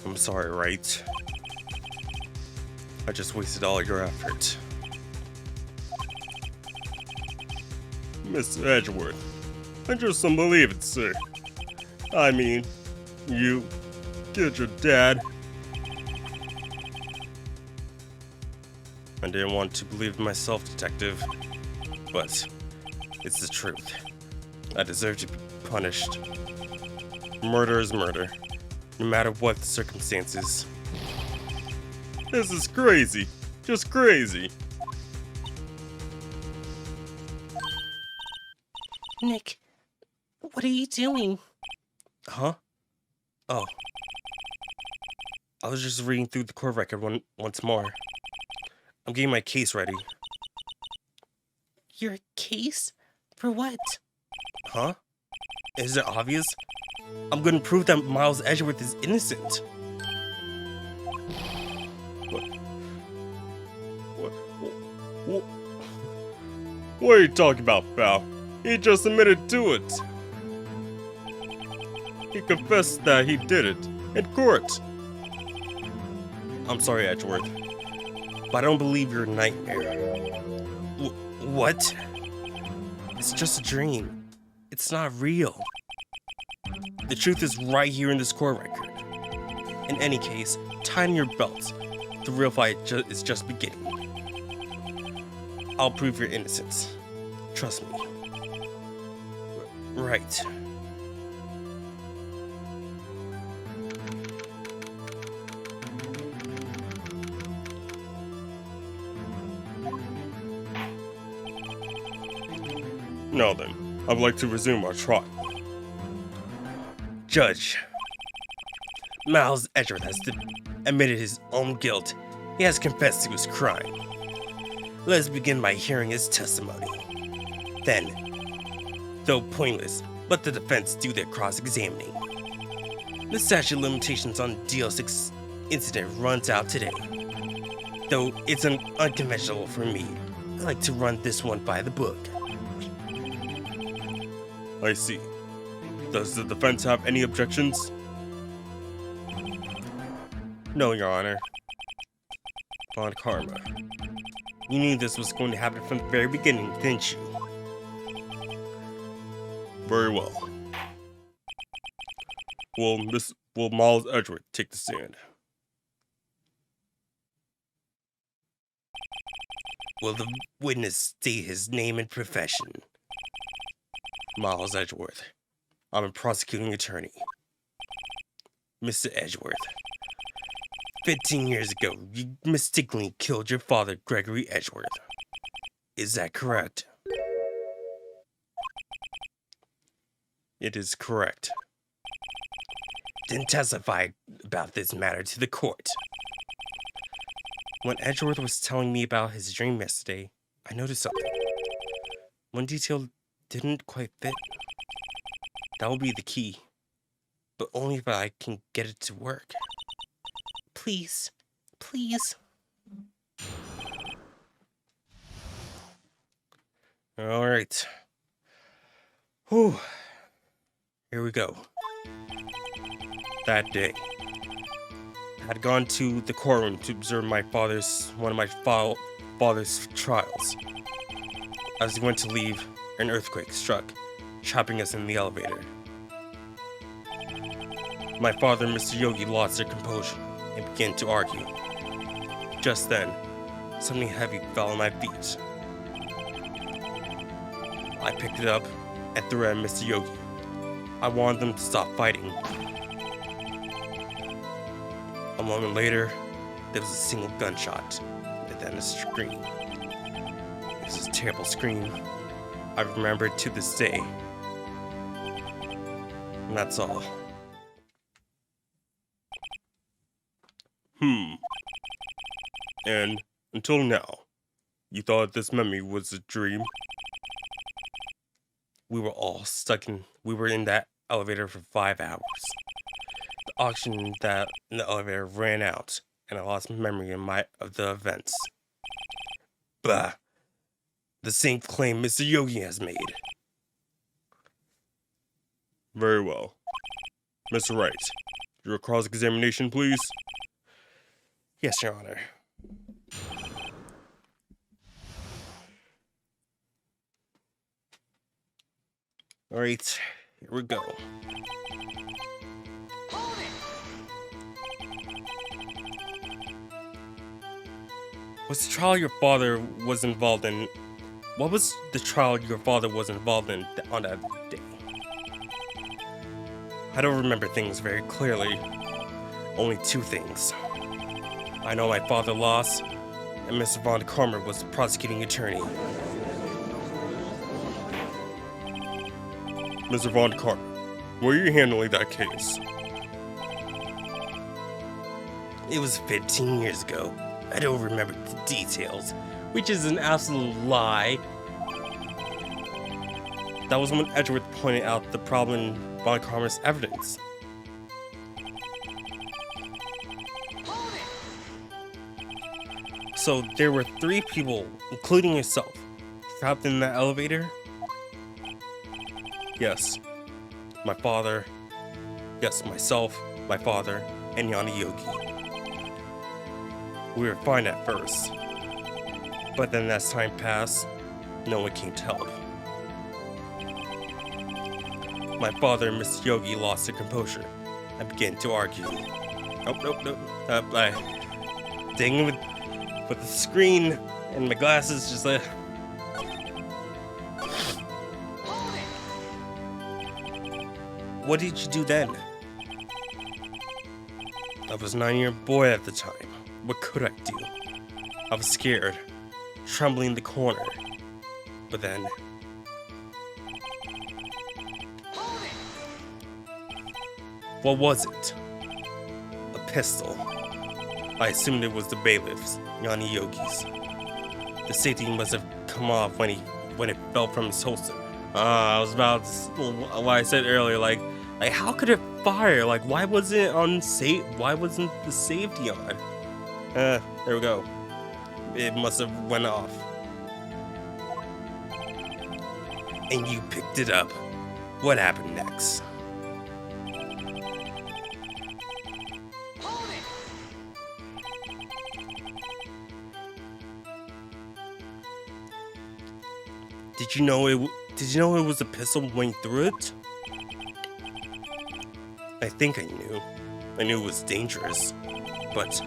I'm sorry, Wright. I just wasted all your effort. Mr. Edgeworth, I just don't believe it, sir. I mean, you killed your dad. I didn't want to believe myself, Detective, but it's the truth. I deserve to be punished. Murder is murder, no matter what the circumstances. This is crazy. Just crazy. Nick, what are you doing? Huh? Oh. I was just reading through the court record once more. I'm getting my case ready. Your case? For what? Huh? Is it obvious? I'm gonna prove that Miles Edgeworth is innocent. What? What are you talking about, pal? He just admitted to it. He confessed that he did it in court. I'm sorry, Edgeworth, but I don't believe your nightmare. What? It's just a dream. It's not real. The truth is right here in this court record. In any case, tighten your belts. The real fight is just beginning. I'll prove your innocence. Trust me. Right. Now then, I'd like to resume our trial. Judge, Miles Edgeworth has admitted his own guilt. He has confessed to his crime. Let's begin by hearing his testimony. Then, though pointless, let the defense do their cross-examining. The statute of limitations on DL6 incident runs out today. Though it's unconventional for me, I like to run this one by the book. I see. Does the defense have any objections? No, Your Honor. On karma. You knew this was going to happen from the very beginning, didn't you? Very well. Will Miles Edgeworth take the stand? Will the witness state his name and profession? Miles Edgeworth. I'm a prosecuting attorney. Mr. Edgeworth. 15 years ago, you mistakenly killed your father, Gregory Edgeworth. Is that correct? It is correct. Then testify about this matter to the court. When Edgeworth was telling me about his dream yesterday, I noticed something. One detail didn't quite fit. That will be the key, but only if I can get it to work. Please. Please. All right. Whew. Here we go. That day, I had gone to the courtroom to observe one of my father's trials. As we went to leave, an earthquake struck, trapping us in the elevator. My father and Mr. Yogi lost their composure and began to argue. Just then, something heavy fell on my feet. I picked it up and threw it at Mr. Yogi. I wanted them to stop fighting. A moment later, there was a single gunshot, and then a scream. It was a terrible scream. I remember it to this day. And that's all. And until now, you thought this memory was a dream? We were in that elevator for 5 hours. The oxygen in the elevator ran out, and I lost memory of the events. Bah! The same claim Mr. Yogi has made. Very well. Mr. Wright, Your cross-examination, please. Yes, Your Honor. Alright, here we go. Was the trial your father was involved in? What was the trial your father was involved in on that day? I don't remember things very clearly. Only two things. I know my father lost, and Mr. Von Karmer was the prosecuting attorney. Mr. Von Karmer, were you handling that case? It was 15 years ago. I don't remember the details, which is an absolute lie. That was when Edgeworth pointed out the problem in Von Karmer's evidence. So there were 3 people, including yourself, trapped in that elevator? Yes. My father. Yes, myself, my father, and Yanni Yogi. We were fine at first. But then as time passed, no one came to help. My father and Mr. Yogi lost their composure and began to argue. Nope. Dang with the screen and my glasses just like. What did you do then? I was a 9-year-old boy at the time. What could I do? I was scared, trembling in the corner. But then... What was it? A pistol. I assumed it was the bailiff's, Yanni Yogi's. The safety must have come off when it fell from his holster. I was about to, what I said earlier, like how could it fire? Like why wasn't it on why wasn't the safety on? There we go. It must have went off. And you picked it up. What happened next? Did you know it was a pistol when you threw it? I think I knew. I knew it was dangerous, but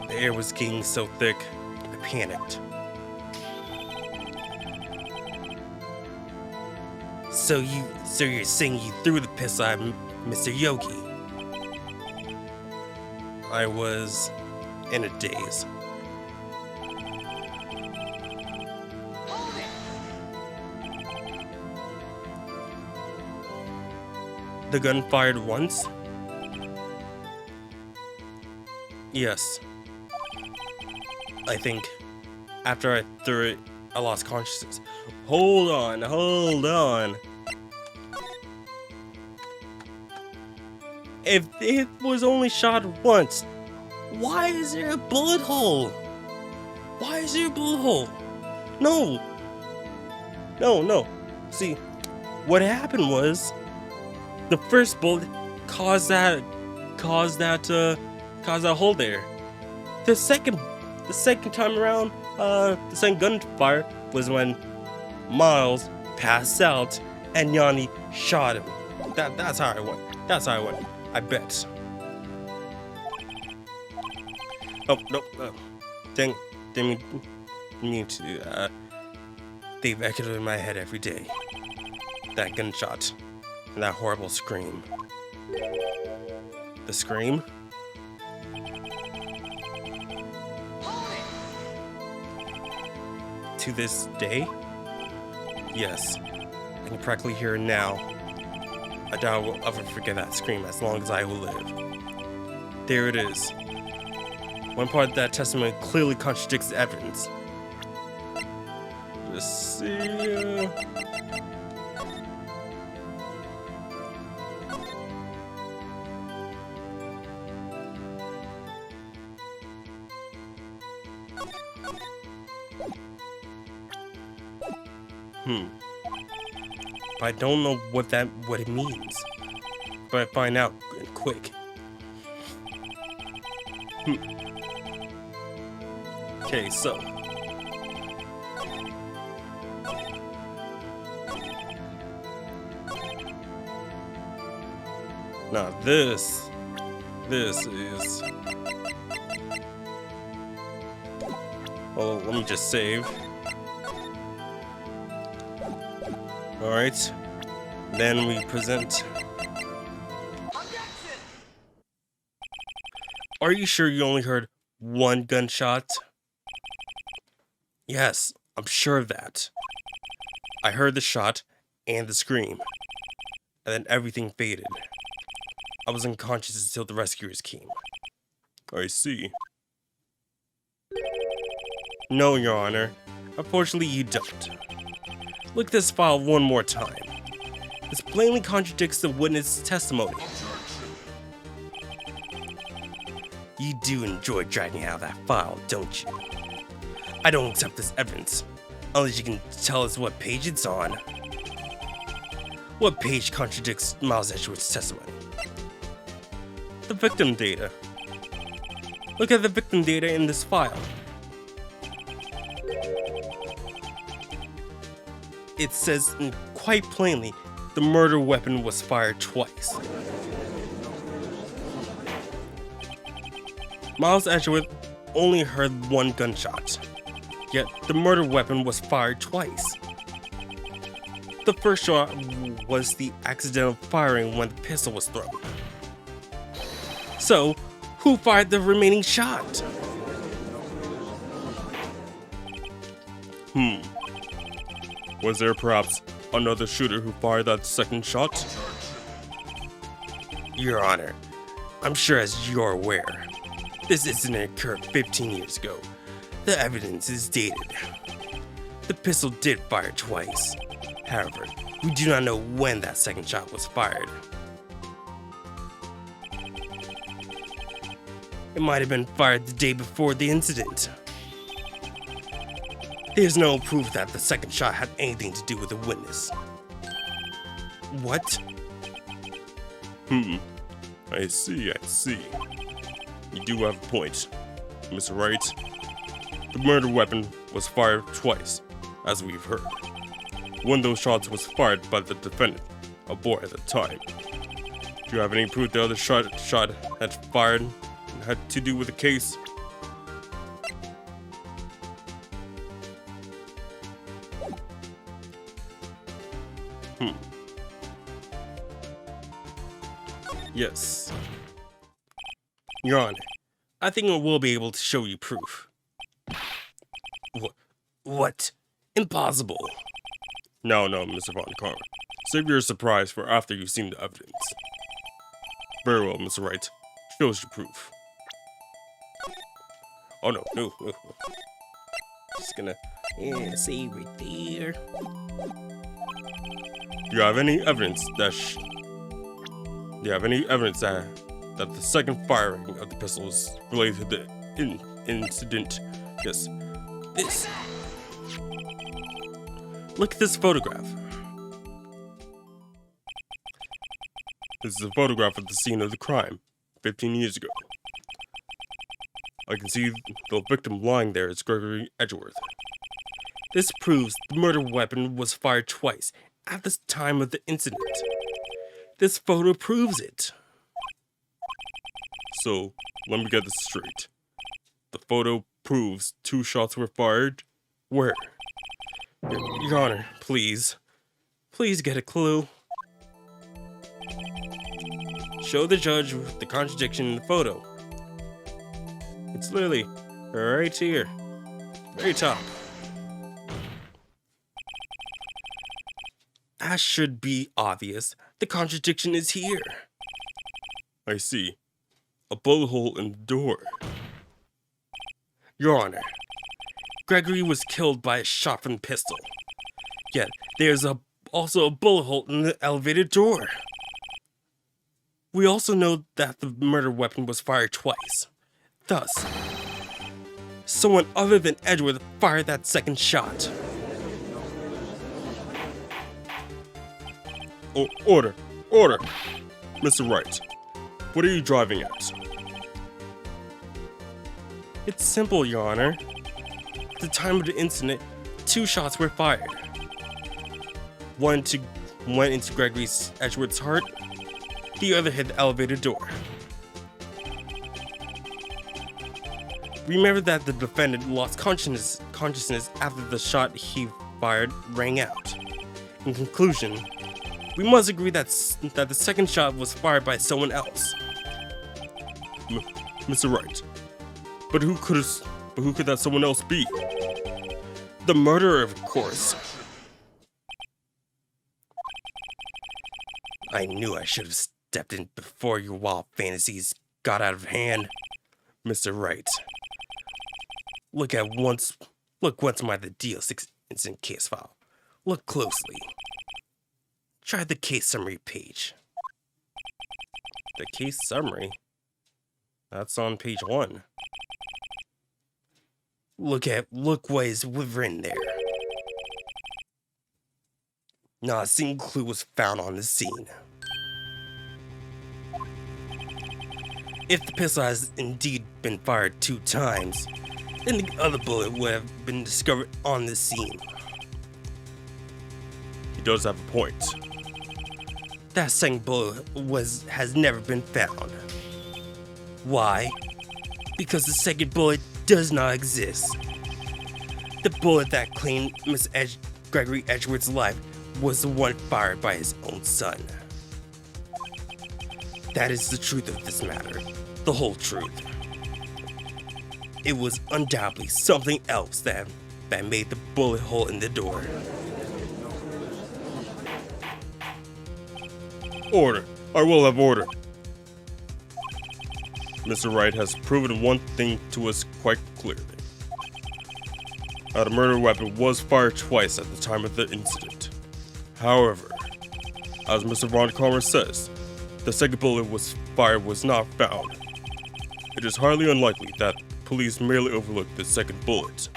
the air was getting so thick, I panicked. So you're saying you threw the pistol at Mr. Yogi? I was in a daze. The gun fired once? Yes. I think after I threw it, I lost consciousness. Hold on. If it was only shot once, why is there a bullet hole? Why is there a bullet hole? No. See, what happened was the first bullet caused that hole there. The second time around, the second gunfire was when Miles passed out and Yanni shot him. That's how I went. I bet. Oh no! Didn't mean to do that. They've echoed in my head every day. That gunshot and that horrible scream. The scream? To this day? Yes, I can practically hear it now. I doubt I will ever forget that scream as long as I will live. There it is. One part of that testimony clearly contradicts the evidence. Just see. But I don't know what it means. But I find out quick. Okay, so. Now this is. Oh, let me just save. Alright. Then we present. Are you sure you only heard one gunshot? Yes, I'm sure of that. I heard the shot and the scream, and then everything faded. I was unconscious until the rescuers came. I see. No, Your Honor. Unfortunately, you don't. Look at this file one more time. This plainly contradicts the witness' testimony. You do enjoy dragging out that file, don't you? I don't accept this evidence, unless you can tell us what page it's on. What page contradicts Miles Edgeworth's testimony? The victim data. Look at the victim data in this file. It says quite plainly the murder weapon was fired twice. Miles Edgeworth only heard one gunshot, yet the murder weapon was fired twice. The first shot was the accidental firing when the pistol was thrown. So, who fired the remaining shot? Was there perhaps another shooter who fired that second shot? Your Honor, I'm sure as you're aware, this incident occurred 15 years ago. The evidence is dated. The pistol did fire twice. However, we do not know when that second shot was fired. It might have been fired the day before the incident. There's no proof that the second shot had anything to do with the witness. What? I see. You do have a point, Mr. Wright. The murder weapon was fired twice, as we've heard. One of those shots was fired by the defendant, a boy at the time. Do you have any proof the other shot had fired and had to do with the case? Yes. Your Honor, I think I will be able to show you proof. What? Impossible. No, Mr. Von Karma. Save your surprise for after you've seen the evidence. Very well, Mr. Wright. Show us your proof. Oh no. Just gonna say right there. Do you have any evidence that the second firing of the pistol was related to the incident? Yes. This. Look at this photograph. This is a photograph of the scene of the crime, 15 years ago. I can see the victim lying there as Gregory Edgeworth. This proves the murder weapon was fired twice at the time of the incident. This photo proves it. So, let me get this straight. The photo proves 2 shots were fired? Where? Your Honor, please. Please get a clue. Show the judge the contradiction in the photo. It's literally right here. Very top. As should be obvious, the contradiction is here. I see. A bullet hole in the door. Your Honor, Gregory was killed by a shot from the pistol. Yet, there's also a bullet hole in the elevator door. We also know that the murder weapon was fired twice. Thus, someone other than Edgeworth fired that second shot. Order! Mr. Wright, what are you driving at? It's simple, Your Honor. At the time of the incident, 2 shots were fired. One went into Gregory Edgeworth's heart, the other hit the elevator door. Remember that the defendant lost consciousness after the shot he fired rang out. In conclusion, we must agree that the second shot was fired by someone else. Mr. Wright, but who could that someone else be? The murderer, of course. I knew I should have stepped in before your wild fantasies got out of hand, Mr. Wright. Look once more at the DO6 incident case file. Look closely. Try the case summary page. The case summary? That's on page 1. Look what is written there. Not a single clue was found on the scene. If the pistol has indeed been fired 2 times, then the other bullet would have been discovered on the scene. He does have a point. That second bullet has never been found. Why? Because the second bullet does not exist. The bullet that claimed Gregory Edgeworth's life was the one fired by his own son. That is the truth of this matter, the whole truth. It was undoubtedly something else that made the bullet hole in the door. Order. I will have order. Mr. Wright has proven one thing to us quite clearly. That a murder weapon was fired twice at the time of the incident. However, as Mr. Von Calmer says, the second bullet was not found. It is highly unlikely that police merely overlooked the second bullet.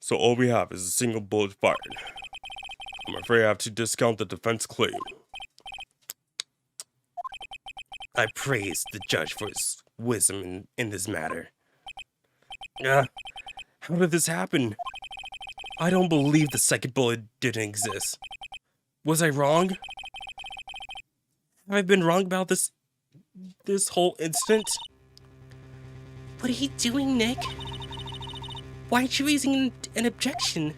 So all we have is a single bullet fired. I'm afraid I have to discount the defense claim. I praise the judge for his wisdom in this matter. How did this happen? I don't believe the second bullet didn't exist. Was I wrong? Have I been wrong about this whole incident? What are you doing, Nick? Why aren't you raising an objection?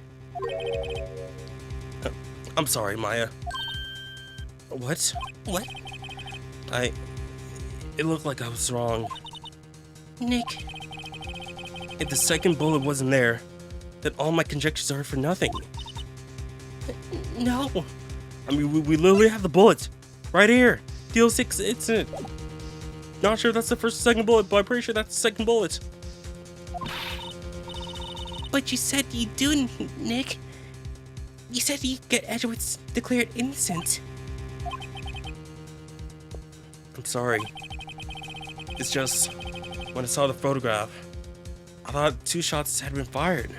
I'm sorry, Maya. What? What? It looked like I was wrong. Nick. If the second bullet wasn't there, then all my conjectures are for nothing. No. I mean, we literally have the bullets. Right here. DO6 incident. Not sure if that's the first or second bullet, but I'm pretty sure that's the second bullet. But you said you do, Nick. You said you get Edgeworth declared innocent. I'm sorry. It's just, when I saw the photograph, I thought 2 shots had been fired.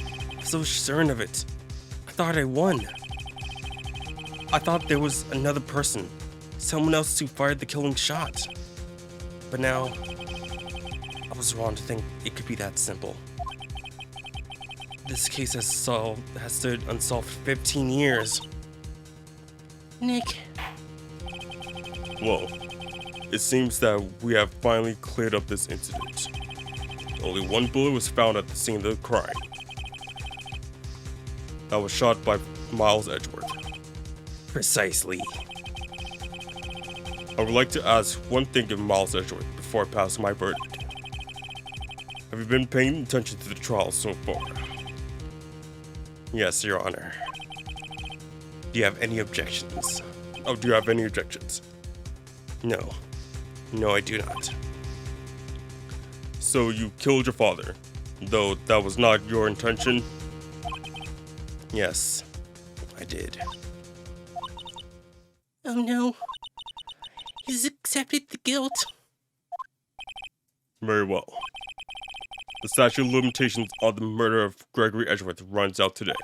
I was so certain of it. I thought I won. I thought there was another person, someone else who fired the killing shot. But now, I was wrong to think it could be that simple. This case has stood unsolved for 15 years. Nick. Well, it seems that we have finally cleared up this incident. Only 1 bullet was found at the scene of the crime. That was shot by Miles Edgeworth. Precisely. I would like to ask one thing of Miles Edgeworth before I pass my verdict. Have you been paying attention to the trial so far? Yes, Your Honor. Do you have any objections? Oh, do you have any objections? No. No, I do not. So you killed your father, though that was not your intention? Yes, I did. Oh no. He's accepted the guilt. Very well. The statute of limitations on the murder of Gregory Edgeworth runs out today.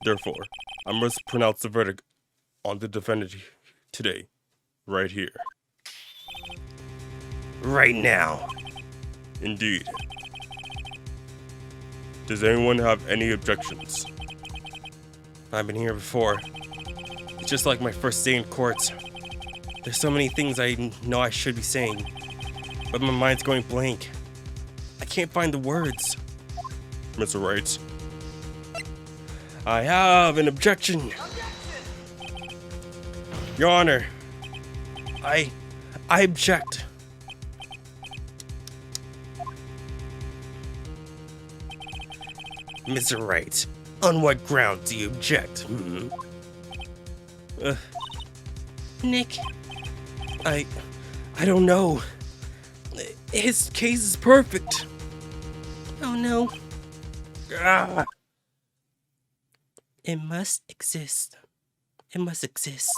Therefore, I must pronounce the verdict on the defendant today, right here. Right now. Indeed. Does anyone have any objections? I've been here before. It's just like my first day in court. There's so many things I know I should be saying, but my mind's going blank. I can't find the words. Mr. Wright, I have an objection. Your Honor, I object. Mr. Wright, on what ground do you object? Nick, I don't know. His case is perfect. oh no. Ah, It must exist. It must exist.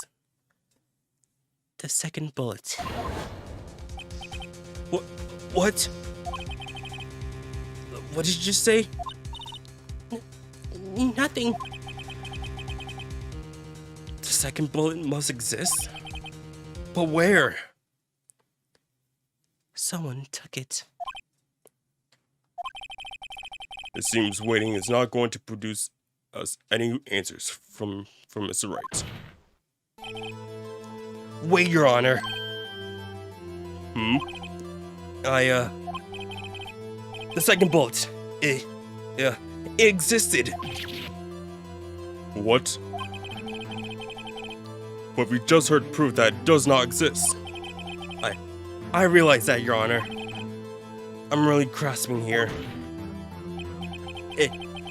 The second bullet. what? What did you say? Nothing. The second bullet must exist? But where? Someone took it. it seems waiting is not going to produce us any answers from Mr. Wright. Wait, Your Honor. The second bullet. It existed. What? But we just heard proof that it does not exist. I realize that, Your Honor. I'm really grasping here.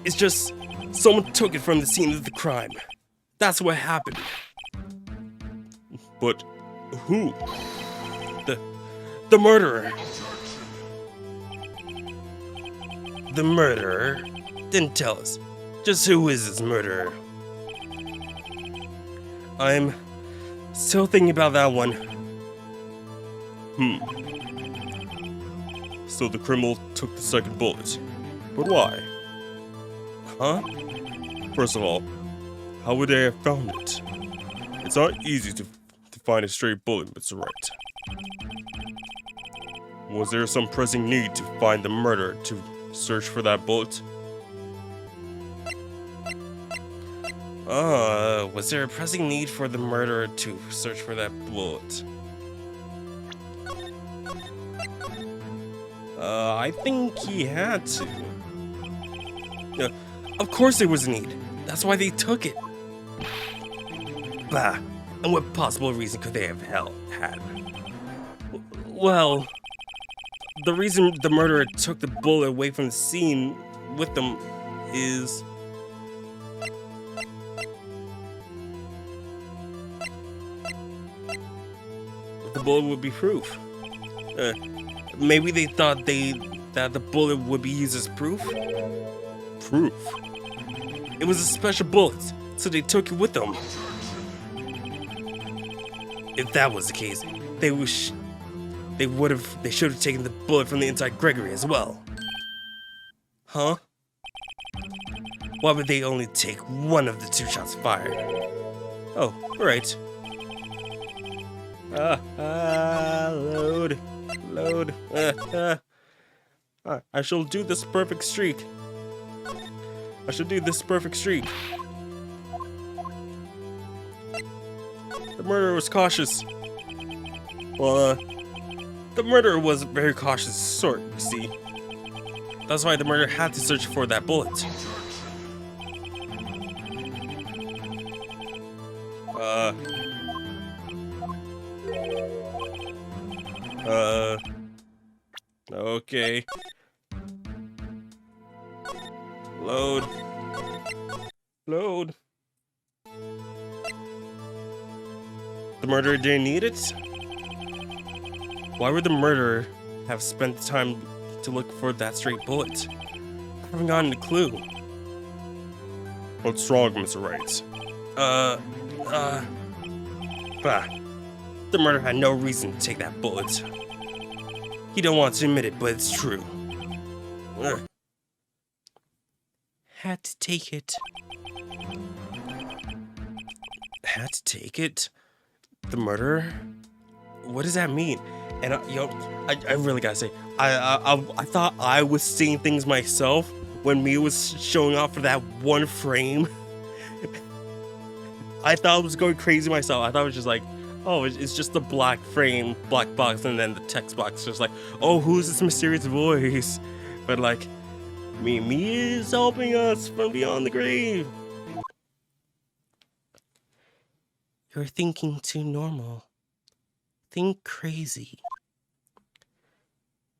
It's just someone took it from the scene of the crime. That's what happened. But who? The murderer. The murderer didn't tell us. Just who is this murderer? I'm still thinking about that one. So the criminal took the second bullet. But why? Huh? First of all, how would they have found it? It's not easy to find a stray bullet, Mr. Wright. Was there some pressing need to find the murderer to search for that bullet? Was there a pressing need for the murderer to search for that bullet? I think he had to. Of course there was a need. That's why they took it. Bah, and what possible reason could they have had? Well, the reason the murderer took the bullet away from the scene with them is... the bullet would be proof. Maybe they thought that the bullet would be used as proof? Proof? It was a special bullet, so they took it with them. If that was the case, they should have taken the bullet from the inside Gregory as well. Huh? Why would they only take one of the two shots fired? Oh, right. Load. I shall do this perfect streak. The murderer was cautious. Well, the murderer was a very cautious sort, you see. That's why the murderer had to search for that bullet. Okay. Load. The murderer didn't need it? Why would the murderer have spent the time to look for that straight bullet? I haven't gotten a clue. What's wrong, Mr. Wright? Bah. The murderer had no reason to take that bullet. He don't want to admit it, but it's true. Ugh. Had to take it. Had to take it? The murderer? What does that mean? And I really gotta say, I thought I was seeing things myself when Mia was showing off for that one frame. I thought I was going crazy myself. I thought it was just like, oh, it's just the black frame, black box, and then the text box. Just like, oh, who's this mysterious voice? But like, Mia is helping us from beyond the grave. You're thinking too normal. Think crazy.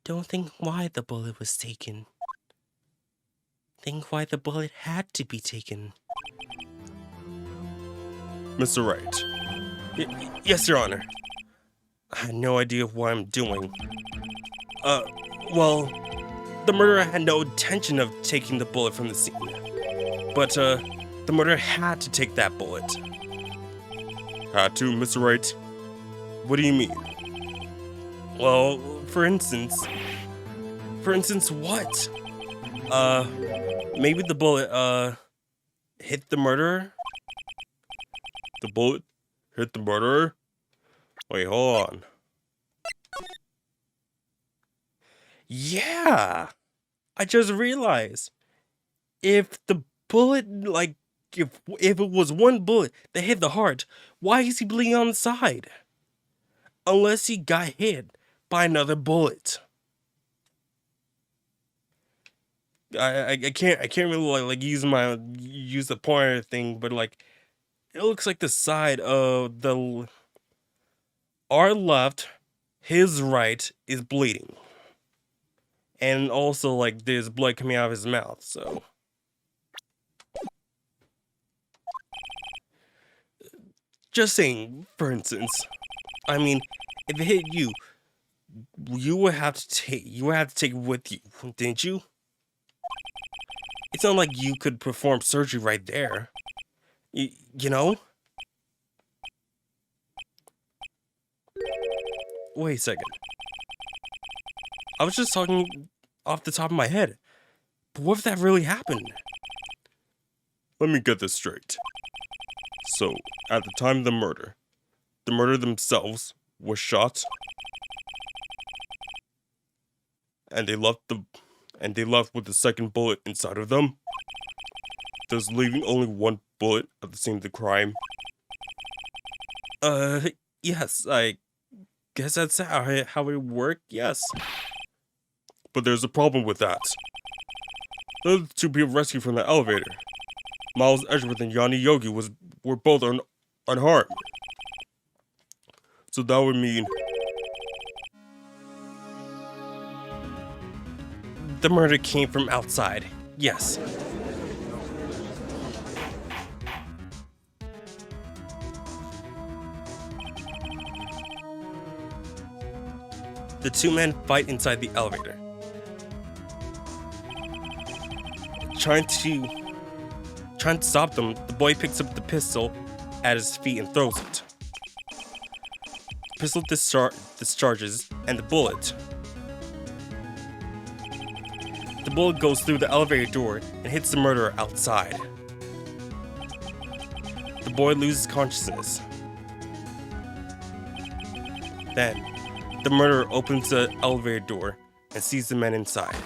Don't think why the bullet was taken. Think why the bullet had to be taken. Mr. Wright. Yes, Your Honor. I had no idea what I'm doing. Well, the murderer had no intention of taking the bullet from the scene. But, the murderer had to take that bullet. Had to, Mr. Wright? What do you mean? Well, for instance, what? Maybe the bullet, hit the murderer? The bullet hit the murderer? Wait, hold on. Yeah! I just realized. If the bullet, like, if it was one bullet that hit the heart, why is he bleeding on the side? Unless he got hit by another bullet. I can't really like use the pointer thing, but like it looks like the side of our left, his right is bleeding. And also like there's blood coming out of his mouth, so just saying, for instance, I mean, if it hit you, you would have to take it with you, didn't you? It's not like you could perform surgery right there. You know? Wait a second. I was just talking off the top of my head. But what if that really happened? Let me get this straight. So, at the time of the murder themselves was shot, and they left with the second bullet inside of them, thus leaving only one bullet at the scene of the crime. Yes, I guess that's how it worked, yes. But there's a problem with that. The other two people rescued from the elevator, Miles Edgeworth and Yanni Yogi, were both unharmed. So that would mean the murder came from outside, yes. The two men fight inside the elevator. Trying to stop them, the boy picks up the pistol at his feet and throws it. The pistol discharges, and the bullet goes through the elevator door and hits the murderer outside. The boy loses consciousness. Then, the murderer opens the elevator door and sees the men inside.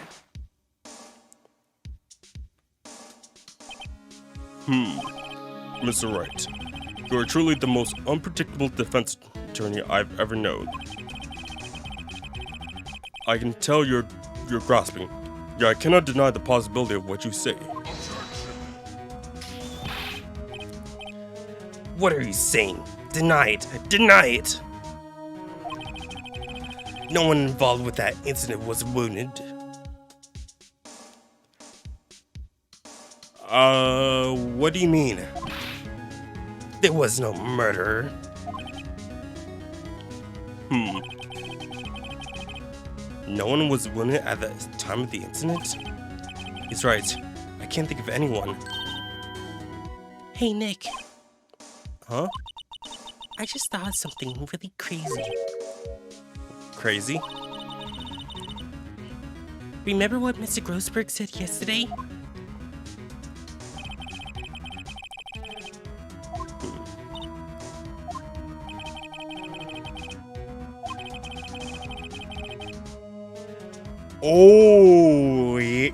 Mr. Wright, you are truly the most unpredictable defense attorney I've ever known. I can tell you're grasping, yet I cannot deny the possibility of what you say. What are you saying? Deny it! Deny it! No one involved with that incident was wounded. What do you mean? There was no murder. No one was wounded at the time of the incident? He's right. I can't think of anyone. Hey, Nick. Huh? I just thought of something really crazy. Crazy? Remember what Mr. Grossberg said yesterday? Oh, yeah.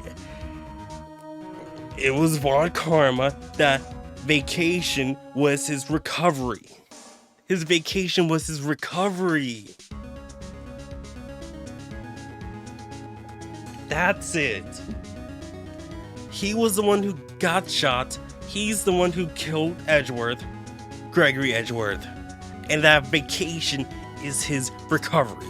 It was Von Karma. That vacation was his recovery. His vacation was his recovery. That's it. He was the one who got shot. He's the one who killed Edgeworth, Gregory Edgeworth. And that vacation is his recovery.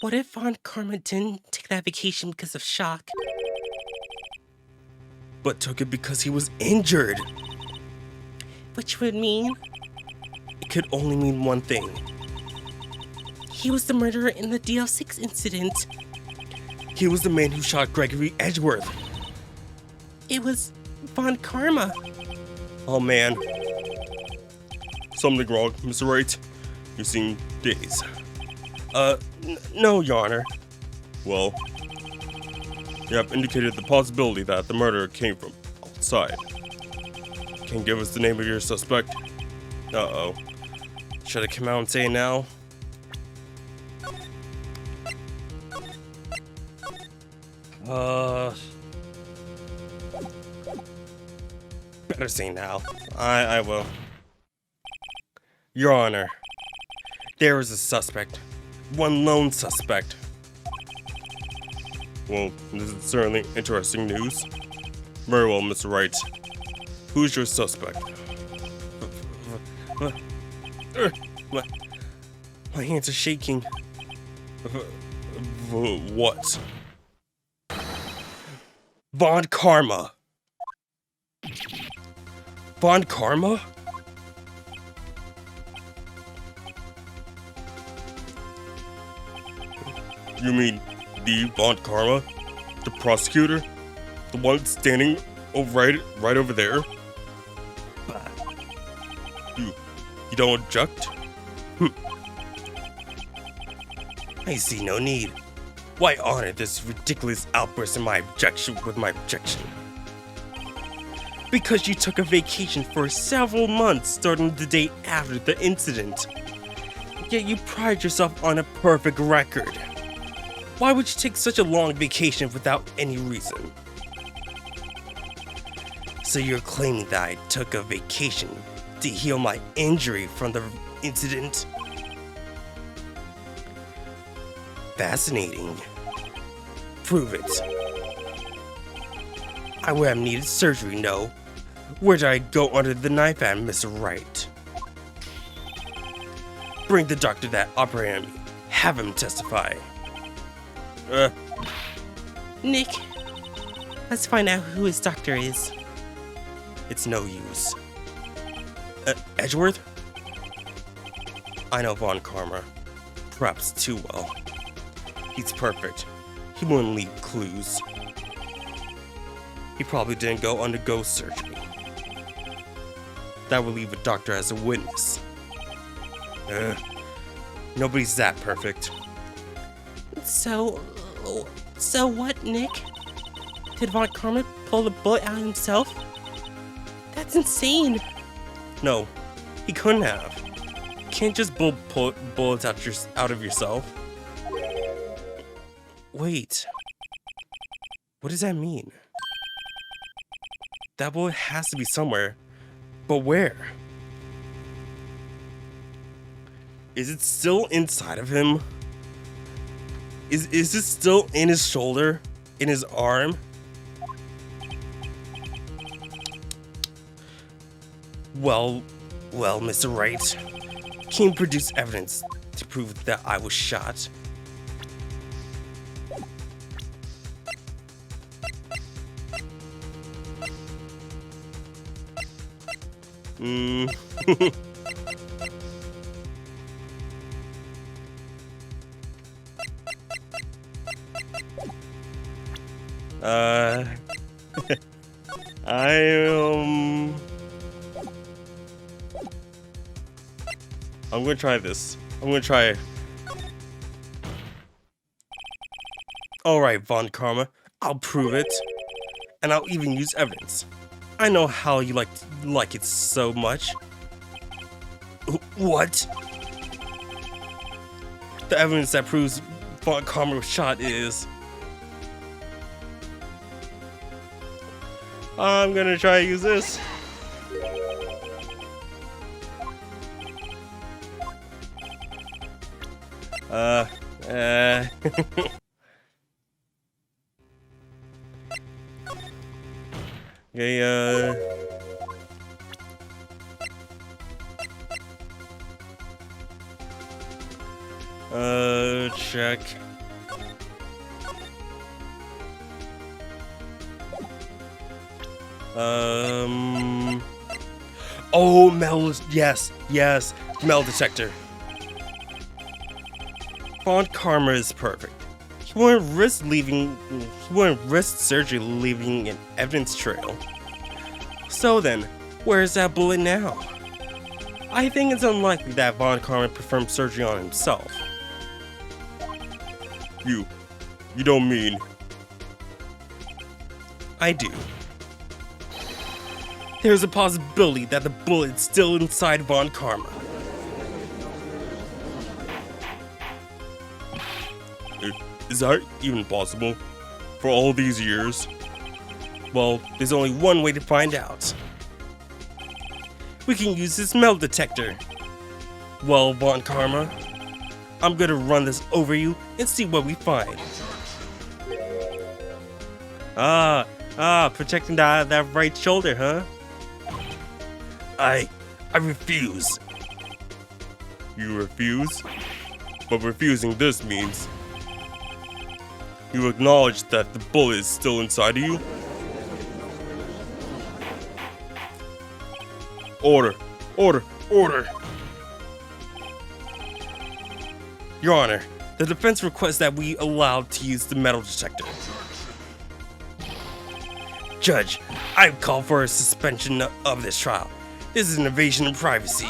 What if Von Karma didn't take that vacation because of shock? But took it because he was injured. Which would mean It could only mean one thing. he was the murderer in the DL6 incident. He was the man who shot Gregory Edgeworth. It was Von Karma. Oh man. Something wrong, Mr. Wright? You seem dazed. No, Your Honor. Well, you have indicated the possibility that the murderer came from outside. Can you give us the name of your suspect? Uh-oh. Should I come out and say it now? Better say now. I will. Your Honor, there is a suspect. One lone suspect. Well, this is certainly interesting news. Very well, Mr. Wright. Who's your suspect? My hands are shaking. What? Von Karma. Von Karma? You mean the Von Karma? The prosecutor? The one standing right over there? You don't object? I see no need. Why honor this ridiculous outburst in my objection with my objection? Because you took a vacation for several months starting the day after the incident. Yet you pride yourself on a perfect record. Why would you take such a long vacation without any reason? So you're claiming that I took a vacation to heal my injury from the incident? Fascinating. Prove it. I would have needed surgery, no. Where did I go under the knife at, Mr. Wright? Bring the doctor that operated on me. Have him testify. Nick, let's find out who his doctor is. It's no use. Edgeworth? I know Von Karma. Perhaps too well. He's perfect. He wouldn't leave clues. He probably didn't go undergo surgery. That would leave a doctor as a witness. Nobody's that perfect. So what, Nick? Did Von Karma pull the bullet out himself? That's insane. No, he couldn't have. You can't just pull bullets out of yourself. Wait. What does that mean? That bullet has to be somewhere. But where? Is it still inside of him? Is it still in his shoulder? In his arm? Well, Mr. Wright, can you produce evidence to prove that I was shot? I'm gonna try this. I'm gonna try it. Alright, Von Karma, I'll prove it. And I'll even use evidence. I know how you like it so much. What? the evidence that proves Von Karma was shot is. I'm gonna try to use this. Okay, check. Oh, metal, yes, metal detector. Von Karma is perfect. He wouldn't risk surgery leaving an evidence trail. So then, where's that bullet now? I think it's unlikely that Von Karma performed surgery on himself. You don't mean... I do. There's a possibility that the bullet's still inside Von Karma. Is that even possible? For all these years? Well, there's only one way to find out. We can use this metal detector. Well, Von Karma, I'm gonna run this over you and see what we find. Protecting that right shoulder, huh? I refuse. You refuse? But refusing this means... you acknowledge that the bullet is still inside of you? Order! Your Honor, the defense requests that we allowed to use the metal detector. Judge, I call for a suspension of this trial. This is an invasion of privacy.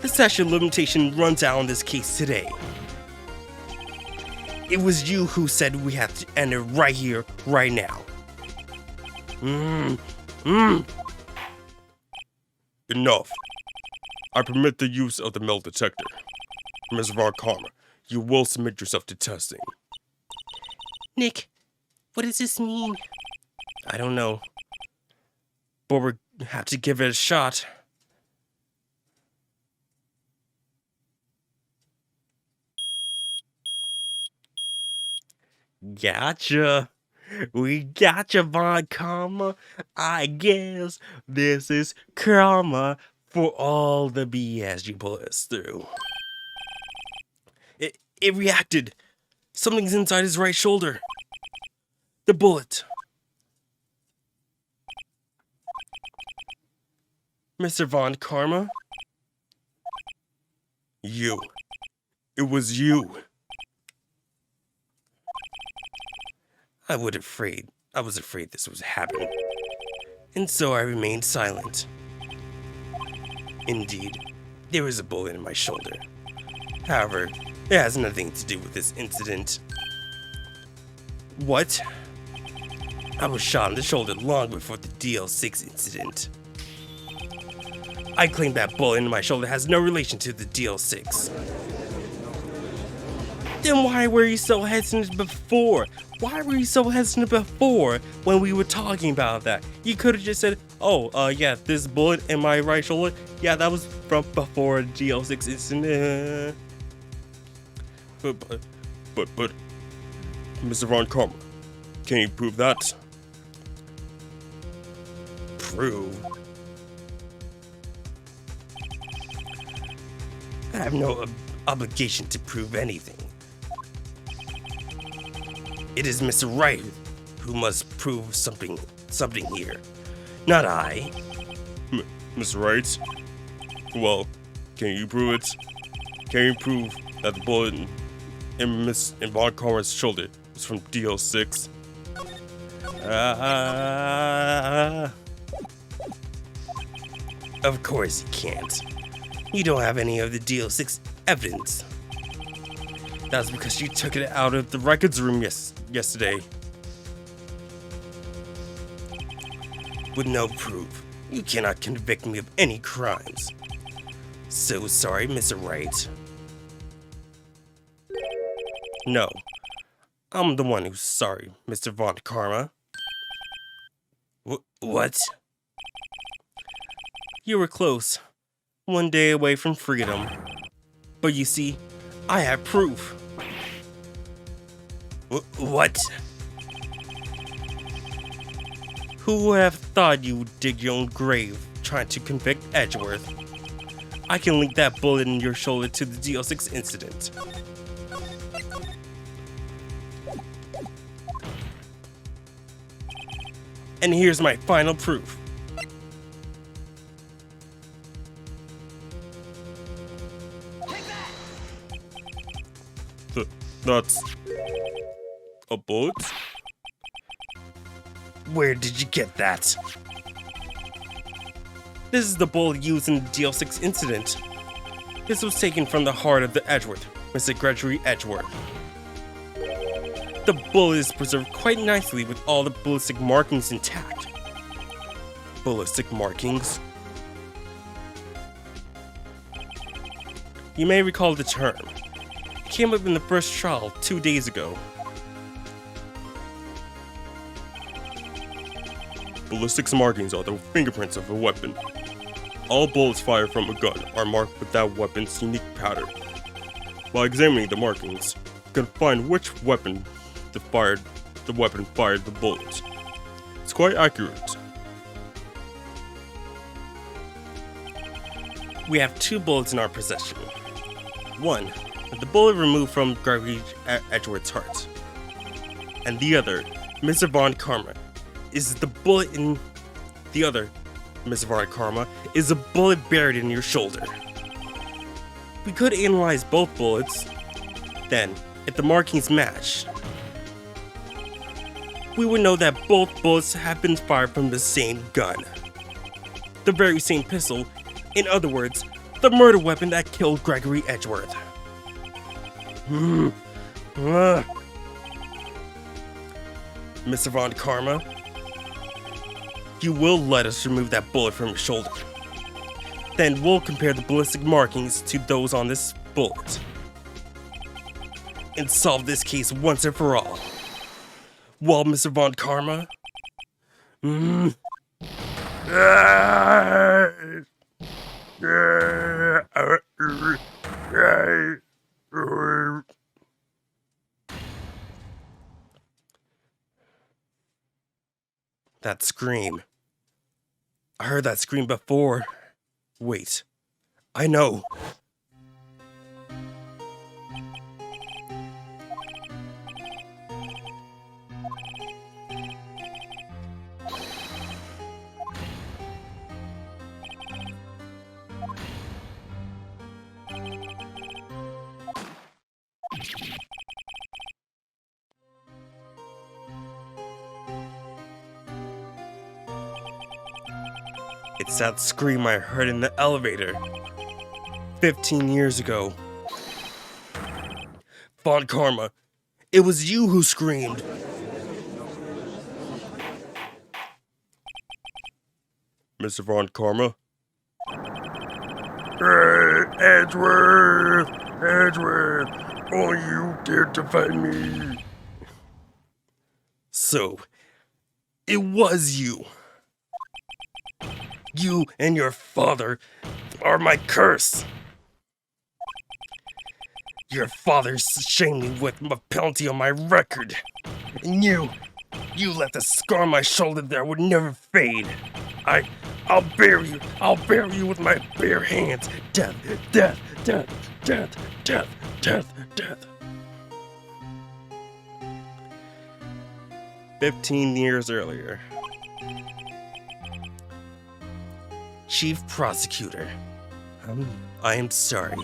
The statute of limitation runs out on this case today. It was you who said we have to end it right here, right now. Enough. I permit the use of the metal detector. Ms. Von Karma, you will submit yourself to testing. Nick, what does this mean? I don't know. But we have to give it a shot. Gotcha. We gotcha, Von Karma. I guess this is karma for all the BS you put us through. It reacted. Something's inside his right shoulder. The bullet. Mr. Von Karma? You. It was you. I was afraid this was happening, and so I remained silent. Indeed, there was a bullet in my shoulder. However, it has nothing to do with this incident. What? I was shot in the shoulder long before the DL6 incident. I claim that bullet in my shoulder has no relation to the DL6. Then why were you so hesitant before? Why were you so hesitant before when we were talking about that? You could have just said, yeah, this bullet in my right shoulder, yeah, that was from before DL6 incident. But, Mr. Von Karma, can you prove that? Prove? I have no obligation to prove anything. It is Mr. Wright who must prove something here, not I. Mr. Wright? Well, can you prove it? Can you prove that the bullet in Von Karma's shoulder was from DL6? Of course you can't. You don't have any of the DL6 evidence. That was because you took it out of the records room yesterday. With no proof, you cannot convict me of any crimes. So sorry, Mr. Wright. No, I'm the one who's sorry, Mr. Von Karma. What? You were close. One day away from freedom. But you see, I have proof. What? Who would have thought you would dig your own grave trying to convict Edgeworth? I can link that bullet in your shoulder to the DL6 incident. And here's my final proof. That's a bullet? Where did you get that? This is the bullet used in the DL6 incident. This was taken from the heart of the Edgeworth, Mr. Gregory Edgeworth. The bullet is preserved quite nicely with all the ballistic markings intact. Ballistic markings? You may recall the term. It came up in the first trial 2 days ago. Ballistics markings are the fingerprints of a weapon. All bullets fired from a gun are marked with that weapon's unique pattern. By examining the markings, you can find which weapon the weapon fired the bullet. It's quite accurate. We have 2 bullets in our possession. One, the bullet removed from Gregory Edgeworth's heart. And the other, Mr. Von Karma, is the bullet in the other. Mr. Von Karma is a bullet buried in your shoulder. We could analyze both bullets. Then, if the markings match, we would know that both bullets have been fired from the same gun. The very same pistol, in other words, the murder weapon that killed Gregory Edgeworth. Mr. Von Karma, you will let us remove that bullet from your shoulder. Then we'll compare the ballistic markings to those on this bullet. And solve this case once and for all. Well, Mr. Von Karma? That scream. I heard that scream before. Wait. I know. It's that scream I heard in the elevator 15 years ago. Von Karma, it was you who screamed. Mr. Von Karma? Edgeworth! Edgeworth! Only you dared to fight me! So, it was you. You and your father are my curse. Your father shamed me with a penalty on my record. And you let the scar on my shoulder there would never fade. I'll bury you with my bare hands. Death, death, death, death, death, death, death. 15 years earlier. Chief Prosecutor, I am sorry.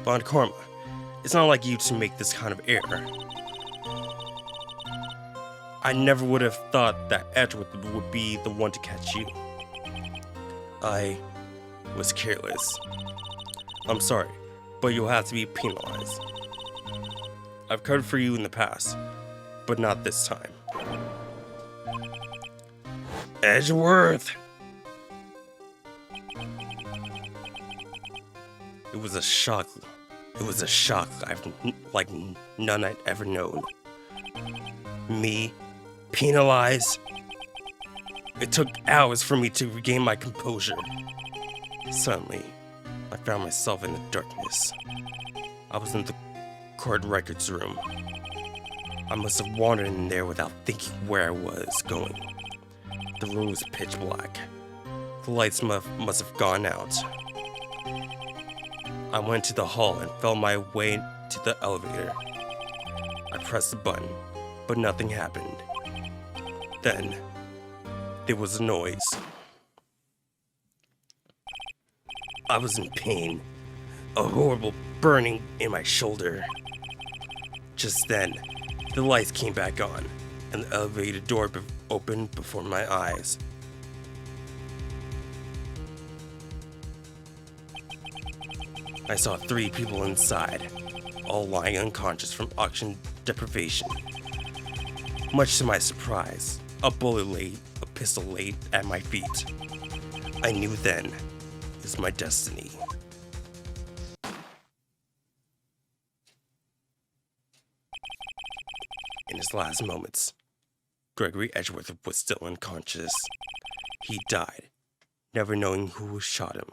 Von Karma, it's not like you to make this kind of error. I never would have thought that Edgeworth would be the one to catch you. I was careless. I'm sorry, but you'll have to be penalized. I've covered for you in the past, but not this time. Edgeworth! It was a shock. It was a shock like none I'd ever known. Me, penalized. It took hours for me to regain my composure. Suddenly, I found myself in the darkness. I was in the court records room. I must have wandered in there without thinking where I was going. The room was pitch black. The lights must have gone out. I went to the hall and felt my way to the elevator. I pressed the button, but nothing happened. Then, there was a noise. I was in pain, a horrible burning in my shoulder. Just then, the lights came back on, and the elevator door opened before my eyes. I saw 3 people inside, all lying unconscious from oxygen deprivation. Much to my surprise, a pistol lay at my feet. I knew then it was my destiny. In his last moments, Gregory Edgeworth was still unconscious. He died, never knowing who shot him.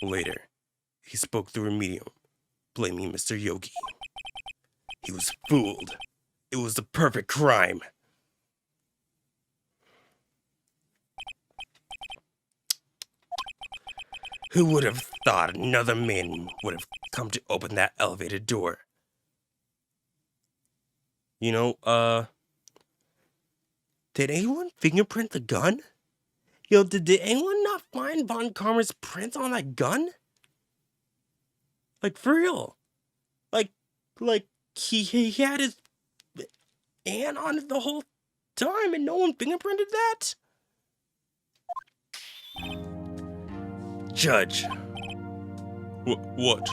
Later, he spoke through a medium, blaming Mr. Yogi. He was fooled. It was the perfect crime. Who would have thought another man would have come to open that elevator door? Did anyone fingerprint the gun? Did anyone not find Von Karmer's print on that gun? Like, for real. Like, he had his hand on it the whole time and no one fingerprinted that? Judge. What?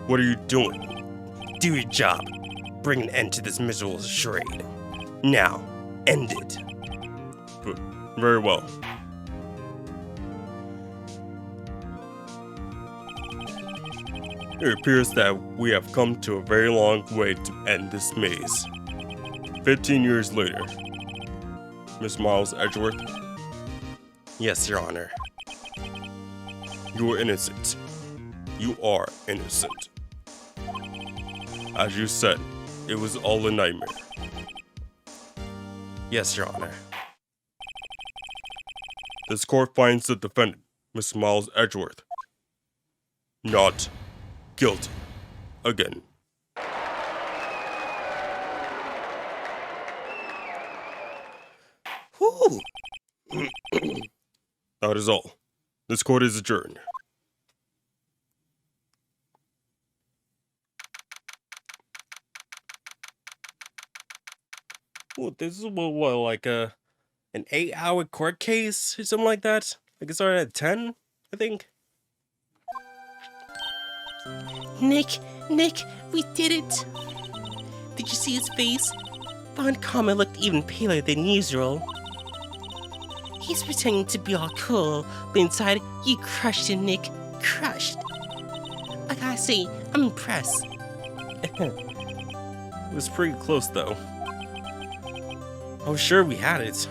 What are you doing? Do your job. Bring an end to this miserable charade. Now, end it. Very well. It appears that we have come to a very long way to end this maze. 15 years later. Miss Miles Edgeworth, Yes, Your Honor. you are innocent. You are innocent. As you said, it was all a nightmare. Yes, Your Honor. This court finds the defendant, Miss Miles Edgeworth, not guilty. Again. Whew. That is all. This court is adjourned. Well, this is what like an 8-hour court case or something like that? Like it started at 10, I think. Nick, we did it! Did you see his face? Von Karma looked even paler than usual. He's pretending to be all cool, but inside, you crushed him, Nick. Crushed. I gotta say, I'm impressed. It was pretty close though. I was sure we had it.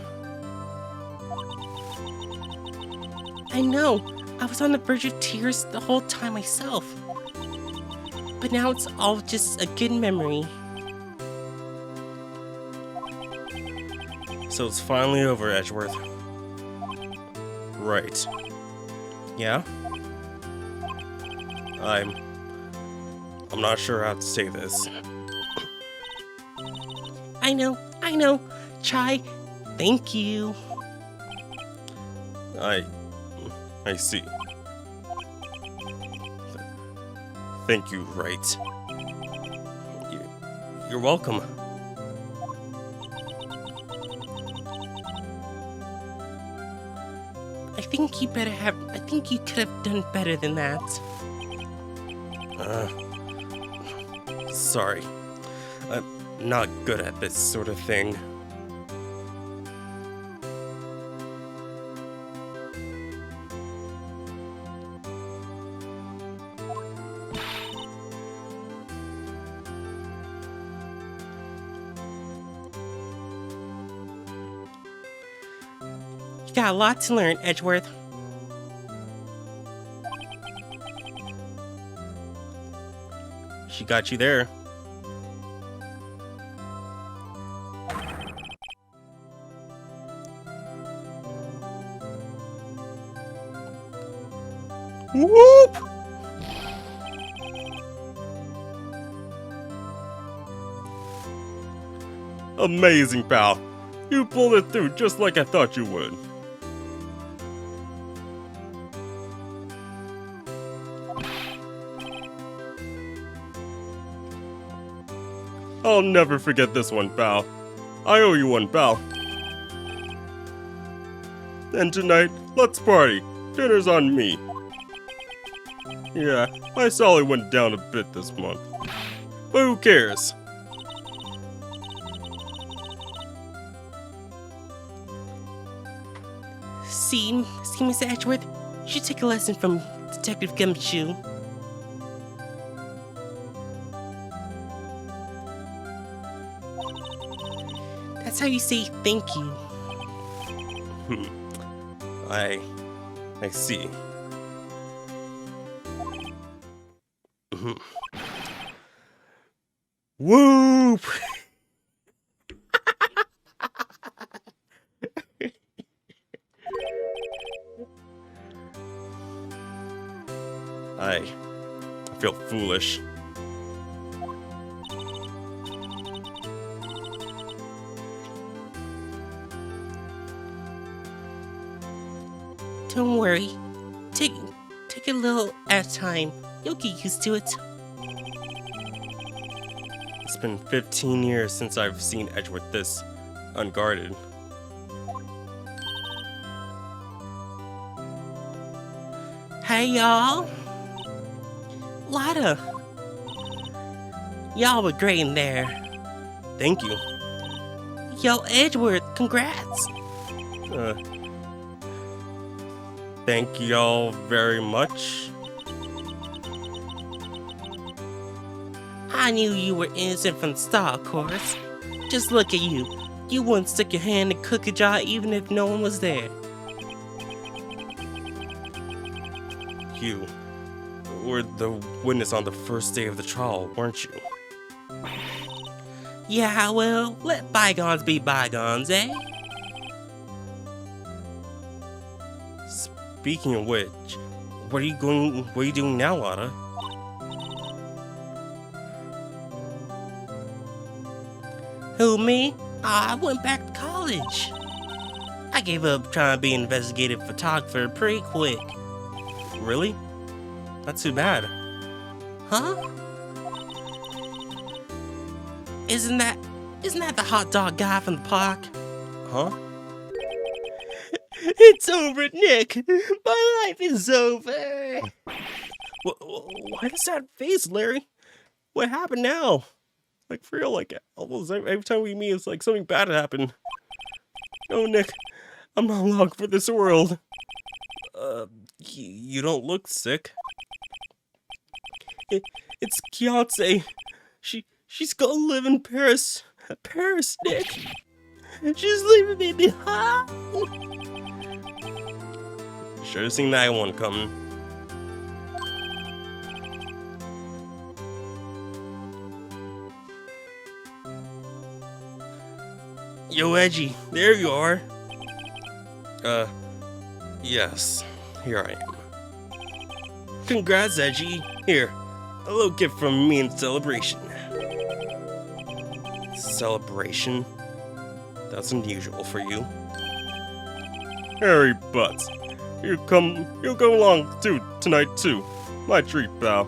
I know, I was on the verge of tears the whole time myself. But now it's all just a good memory. So it's finally over, Edgeworth. Right. Yeah? I'm not sure how to say this. I know. Chai, thank you. I see. Thank you, Wright. You're welcome. I think you could have done better than that. Sorry. I'm not good at this sort of thing. You got a lot to learn, Edgeworth. She got you there. Whoop! Amazing, pal. You pulled it through just like I thought you would. I'll never forget this one, pal. I owe you one, pal. And tonight, let's party. Dinner's on me. Yeah, my salary went down a bit this month. But who cares? See, Mr. Edgeworth, you should take a lesson from Detective Gumshoe. That's how you say thank you. I see. Whoop! I feel foolish. Don't worry. Take it a little at a time. You'll get used to it. It's been 15 years since I've seen Edgeworth this unguarded. Hey, y'all. Lotta. Y'all were great in there. Thank you. Yo, Edgeworth, congrats. Thank y'all very much. I knew you were innocent from the start, of course. Just look at you. You wouldn't stick your hand in the cookie jar even if no one was there. You were the witness on the first day of the trial, weren't you? Yeah, well, let bygones be bygones, eh? Speaking of which, what are you doing now, Lotta? Who, me? I went back to college. I gave up trying to be an investigative photographer pretty quick. Really? That's too bad. Huh? Isn't that the hot dog guy from the park? Huh? It's over, Nick. My life is over. Why the sad face, Larry? What happened now? Like, for real, like, almost every time we meet, it's like something bad happened. Oh, Nick, I'm not long for this world. You don't look sick. It's Kiance. She's gonna live in Paris. Paris, Nick. She's leaving me behind. Should have seen that one coming. Yo, Edgy, there you are. Yes, here I am. Congrats, Edgy. Here, a little gift from me in celebration. Celebration? That's unusual for you. Harry Butts, you come along too tonight too. My treat, pal.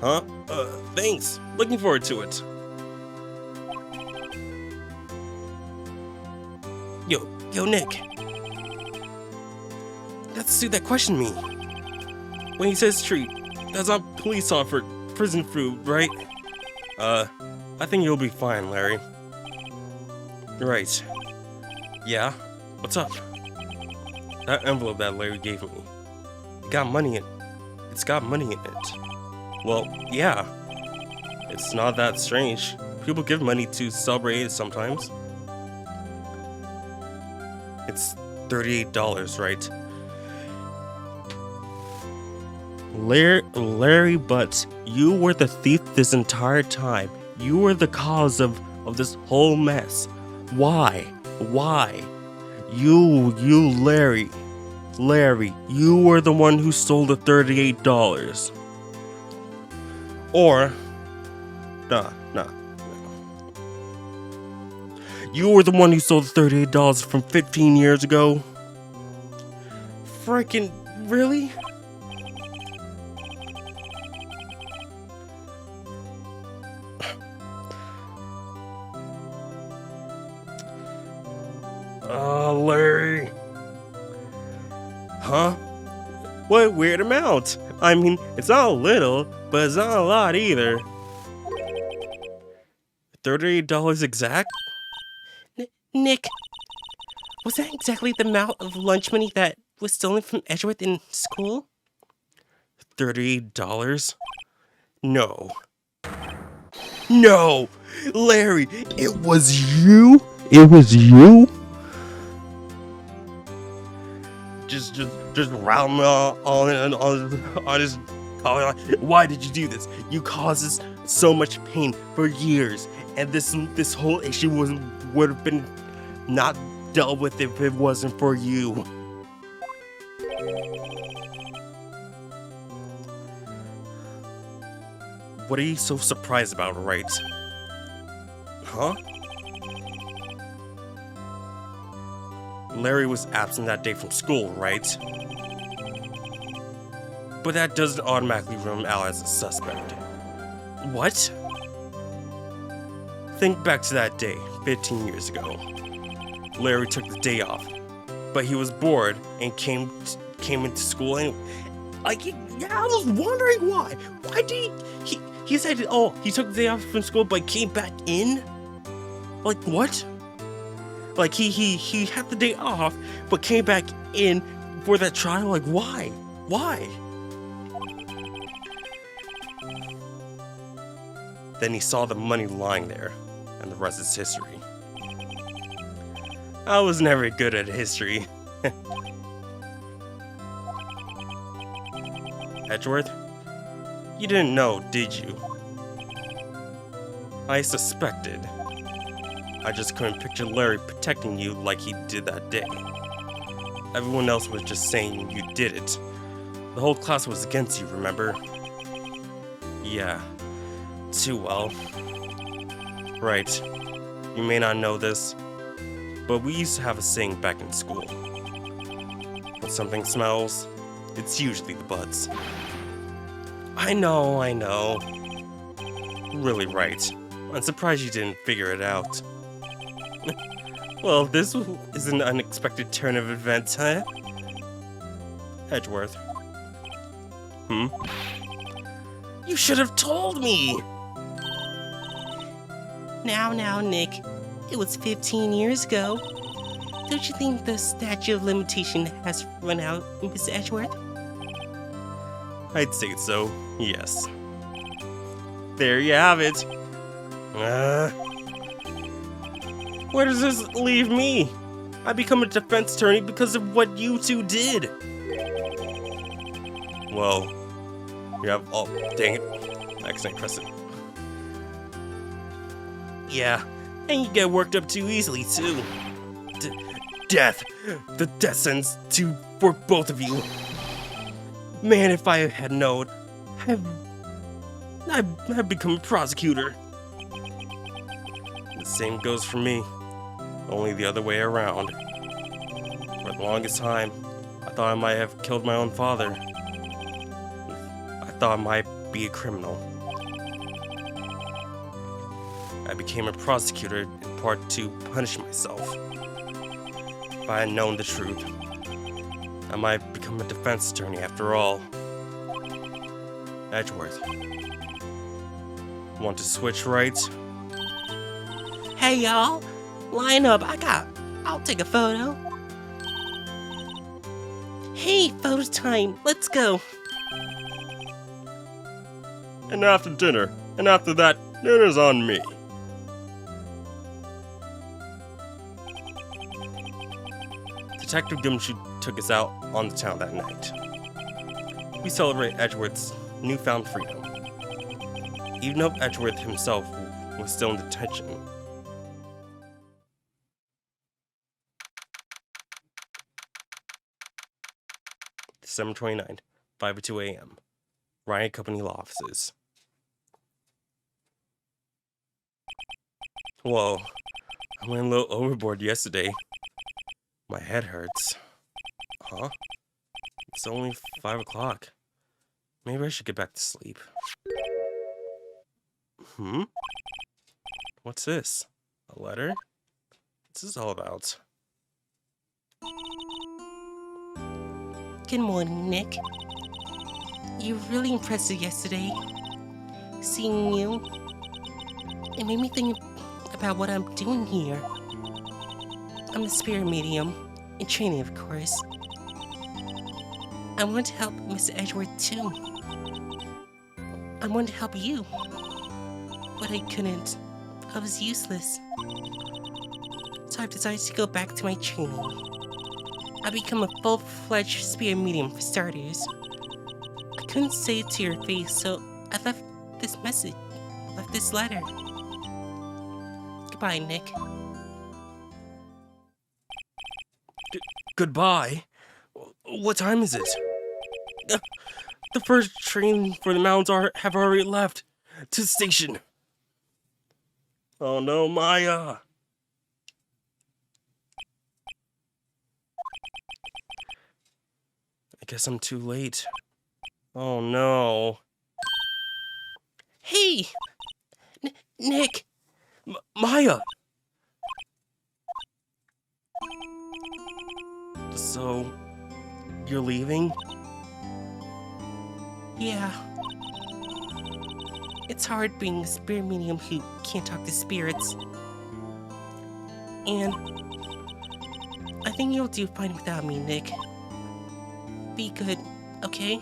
Huh? Thanks. Looking forward to it. Yo, Nick. That's the suit that questioned me. When he says treat, that's not police offered prison food, right? I think you'll be fine, Larry. Right. Yeah? What's up? That envelope that Larry gave me. It's got money in it. Well, yeah. It's not that strange. People give money to celebrate it sometimes. It's $38, right? Larry Butts, you were the thief this entire time. You were the cause of this whole mess. Why? You, Larry, you were the one who stole the $38. Or, nah. You were the one who stole the $38 from 15 years ago. Freaking, really? Larry. Huh? What weird amount? I mean, it's not a little, but it's not a lot either. $38 exact? Nick, was that exactly the amount of lunch money that was stolen from Edgeworth in school? $38? No. No! Larry, it was you? It was you? Just round on his. Why did you do this? You caused us so much pain for years, and this whole issue would have been not dealt with if it wasn't for you. What are you so surprised about, Wright? Huh? Larry was absent that day from school, right? But that doesn't automatically rule him out as a suspect. What? Think back to that day, 15 years ago. Larry took the day off, but he was bored and came into school and I was wondering why. Why did he said, oh, he took the day off from school but came back in? Like what? Like he had the day off but came back in for that trial? Like why? Why? Then he saw the money lying there, and the rest is history. I was never good at history. Edgeworth? You didn't know, did you? I suspected. I just couldn't picture Larry protecting you like he did that day. Everyone else was just saying you did it. The whole class was against you, remember? Yeah, too well. Right. You may not know this, but we used to have a saying back in school. When something smells, it's usually the butts. I know. Really right. I'm surprised you didn't figure it out. Well, this is an unexpected turn of events, huh? Edgeworth. You should have told me! Now, Nick. It was 15 years ago. Don't you think the statute of limitation has run out, Miss Edgeworth? I'd say so, yes. There you have it. Where does this leave me? I become a defense attorney because of what you two did. Well, you have. Oh, dang it. Accident press it. Yeah, and you get worked up too easily, too. Death. The death sentence for both of you. Man, if I had known, I'd become a prosecutor. The same goes for me, only the other way around. For the longest time, I thought I might have killed my own father. I thought I might be a criminal. I became a prosecutor in part to punish myself. If I had known the truth, I might become a defense attorney after all. Edgeworth. Want to switch rights? Hey, y'all. Line up. I'll take a photo. Hey, photo time. Let's go. And after dinner, and after that, dinner's on me. Detective Gumshoe took us out on the town that night. We celebrate Edgeworth's newfound freedom, even though Edgeworth himself was still in detention. December 29th, 5:02 a.m. Wright Company Law Offices. Whoa, I went a little overboard yesterday. My head hurts. Huh? It's only 5 o'clock. Maybe I should get back to sleep. What's this? A letter? What's this all about? Good morning, Nick. You were really impressive yesterday. Seeing you, it made me think about what I'm doing here. I'm a spirit medium, in training, of course. I want to help Mr. Edgeworth too. I wanted to help you, but I couldn't. I was useless. So I've decided to go back to my training. I become a full-fledged spirit medium for starters. I couldn't say it to your face, so I left this message, left this letter. Goodbye, Nick. Goodbye? What time is it? The first train for the mountains have already left. To the station. Oh no, Maya. I guess I'm too late. Oh no. Hey! Nick! Maya! So, you're leaving? Yeah. It's hard being a spirit medium who can't talk to spirits. And I think you'll do fine without me, Nick. Be good, okay?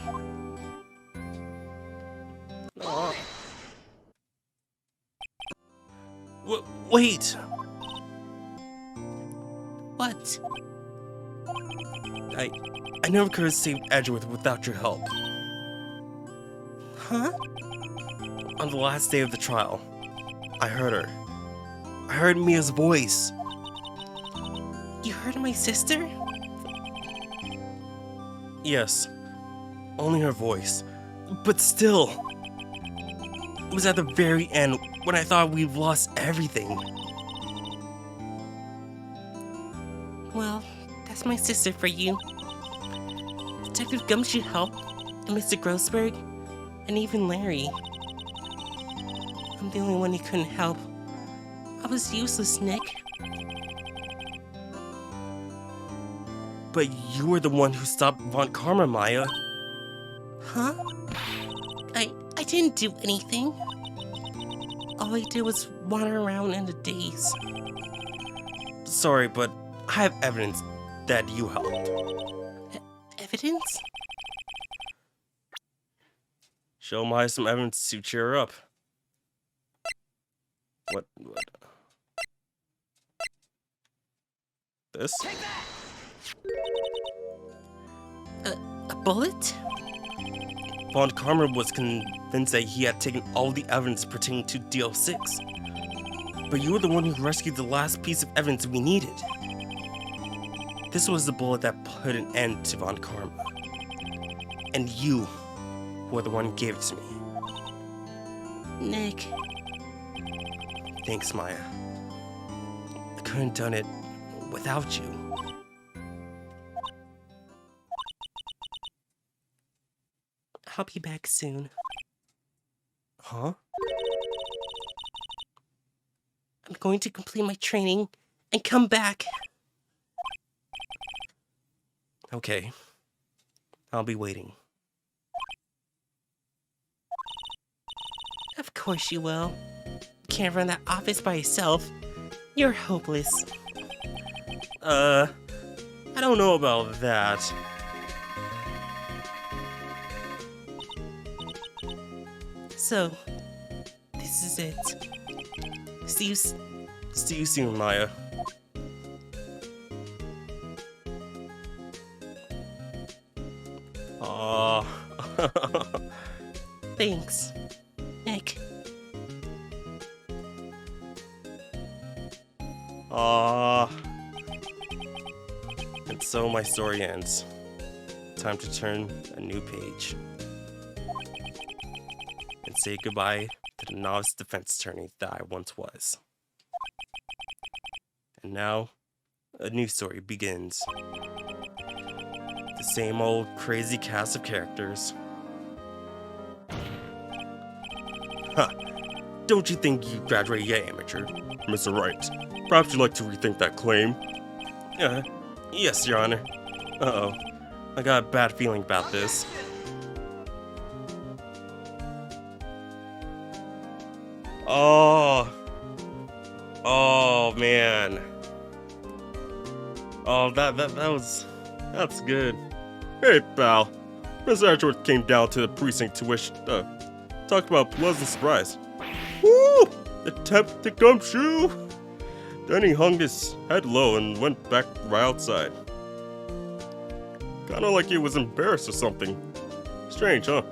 Wait! What? I never could have saved Edgeworth without your help. Huh? On the last day of the trial, I heard her. I heard Mia's voice. You heard my sister? Yes, only her voice. But still, it was at the very end when I thought we've lost everything. Well, that's my sister for you. Detective Gumshoe helped, and Mr. Grossberg, and even Larry. I'm the only one who couldn't help. I was useless, Nick. But you were the one who stopped Von Karma, Maya. Huh? I didn't do anything. All I did was wander around in a daze. Sorry, but I have evidence that you helped. Evidence? Show Maya some evidence to cheer her up. What? This? A bullet? Von Karma was convinced that he had taken all the evidence pertaining to DL6. But you were the one who rescued the last piece of evidence we needed. This was the bullet that put an end to Von Karma. And you were the one who gave it to me. Nick. Thanks, Maya. I couldn't have done it without you. I'll be back soon. Huh? I'm going to complete my training and come back. Okay. I'll be waiting. Of course you will. You can't run that office by yourself. You're hopeless. I don't know about that. So, this is it. See you soon, Maya. Ah. And so my story ends. Time to turn a new page. And say goodbye to the novice defense attorney that I once was. And now, a new story begins. The same old crazy cast of characters. Huh. Don't you think you graduated yet, amateur? Mr. Wright, perhaps you'd like to rethink that claim? Yes, Your Honor. Uh-oh. I got a bad feeling about this. Oh. Oh, man. Oh, that's good. Hey, pal. Mr. Edgeworth came down to the precinct to wish, talked about a pleasant surprise. Woo! The temp to come true! Then he hung his head low and went back right outside. Kinda like he was embarrassed or something. Strange, huh?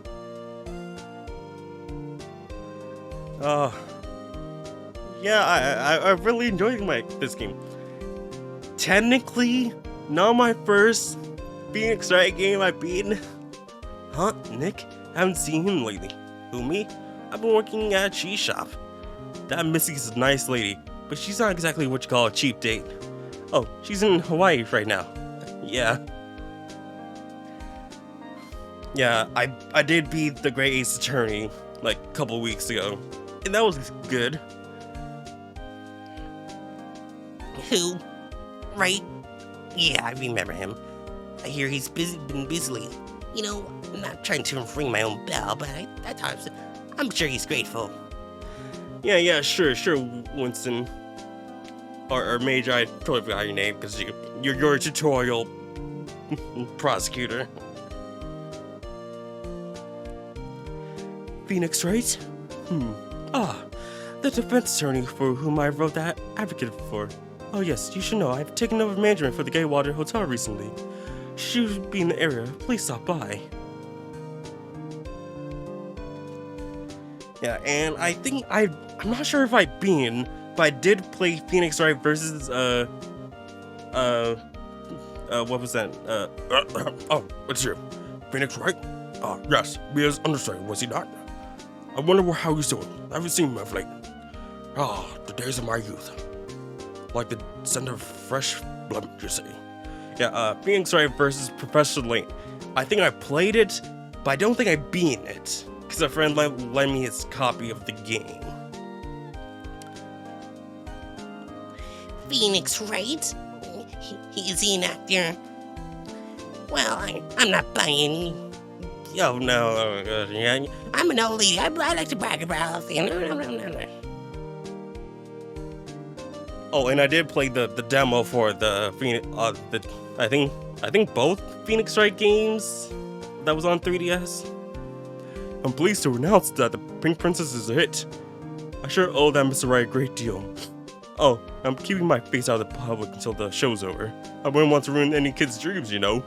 Yeah, I really enjoyed this game. Technically, not my first Phoenix Wright game I've beaten. Huh, Nick? Haven't seen him lately. Who, me? I've been working at a cheese shop. That Missy's a nice lady, but she's not exactly what you call a cheap date. Oh, she's in Hawaii right now. Yeah. Yeah, I did beat the Great Ace Attorney like a couple weeks ago, and that was good. Who? Right? Yeah, I remember him. I hear he's been busy. You know, I'm not trying to ring my own bell, but at times, I'm sure he's grateful. Yeah, sure, Winston. Or Major, I totally forgot your name because you're a tutorial prosecutor. Phoenix Wright? The defense attorney for whom I wrote that advocate for. Oh yes, you should know I've taken over management for the Gaywater Hotel recently. Should be in the area, please stop by. Yeah, and I think I'm not sure if I've been, but I did play Phoenix Wright versus what was that? Oh, it's you. Phoenix Wright? Yes, be his understudy, was he not? I wonder how he's doing. I haven't seen him of late. The days of my youth. Like the scent of fresh blood, you see. Yeah, Phoenix Wright versus Professor Lane. I think I played it, but I don't think I beat it, because a friend lent me his copy of the game. Phoenix Wright? Is he an actor? Well, I'm not buying. Oh no, yeah. I'm an old lady. I like to brag about things. Oh, and I did play the demo for the Phoenix. I think both Phoenix Wright games that was on 3DS. I'm pleased to announce that the Pink Princess is a hit. I sure owe that Mr. Wright a great deal. Oh, I'm keeping my face out of the public until the show's over. I wouldn't want to ruin any kid's dreams, you know.